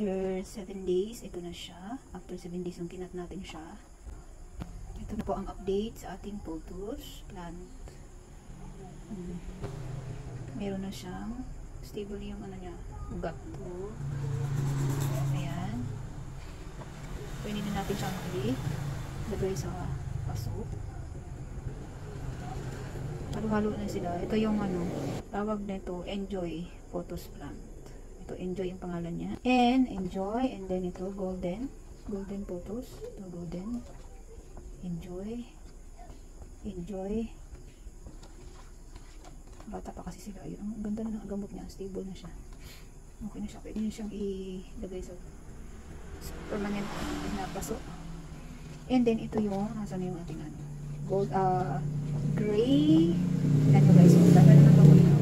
after 7 days, ito na siya. After 7 days, nung kinat natin siya. Ito na po ang update sa ating pothos plant. Meron na siyang stable yung ano niya, ugat po. Ayan. Pwede na natin siyang ilagay sa paso. Halo-halo na sila. Ito yung ano, tawag na ito, Enjoy Pothos Plant. Ito, Enjoy yung pangalan niya. And, Enjoy. And then ito, Golden. Golden Pothos. Ito, Golden. Enjoy. Enjoy. Bata pa kasi sila. Yun, ang ganda na ng gamot niya. Stable na siya. Okay na siya. Pwede nyo siyang ilagay sa permanent na paso. And then, ito yung, nasa na yung ating ano, gold, gray. Yan yung guys. Ganda na ng gamot niya.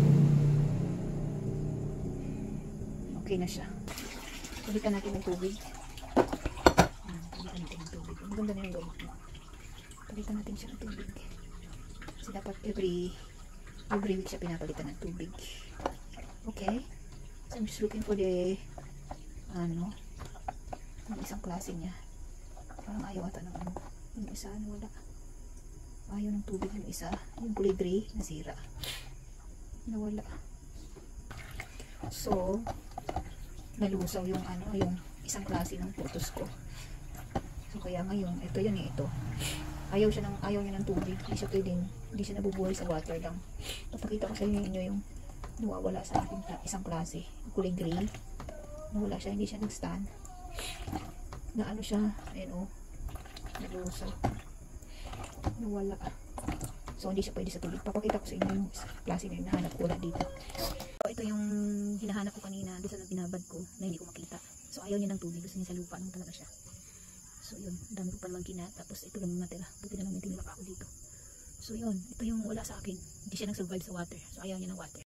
Okay na siya. Palitan natin ng tubig. Palitan natin ng tubig. Ang ganda na yung gamot niya. Palitan natin siya ng tubig. Kasi dapat every week siya pinapalitan ng tubig. Okay? So I'm just looking for the ano, yung isang klase niya. Parang ayaw ata ng ano. Yung isa, ano, wala. Ayaw ng tubig yung isa. Yung kulay gray, nasira. Nawala. So, nalusaw yung ano, yung isang klase ng pothos ko. So, kaya ngayon, ito yun eh, ito. Ayaw niya ng tubig. Hindi siya nabubuhay sa water lang. Papakita ko sa inyo yung nawawala sa aking isang klase. Kulay gray. Nawala siya, hindi siya nag-stand. Na ano siya, ayun o. Nalusaw. Nawala. So, hindi siya pwede sa tubig. Papakita ko sa inyo yung klase na yung nahanap ko dito. So, ito yung hinahanap ko kanina doon sa binabad ko na hindi ko makita. So, ayaw niya ng tubig. Gusto niya sa lupa nung talaga siya. So, yun. Dami ko pa naman kinat. Tapos, ito lang natira. Buti na lang may tinira pa ako dito. So, yun. Ito yung wala sa akin. Hindi siya nag-survive sa water. So, ayaw niya ng water.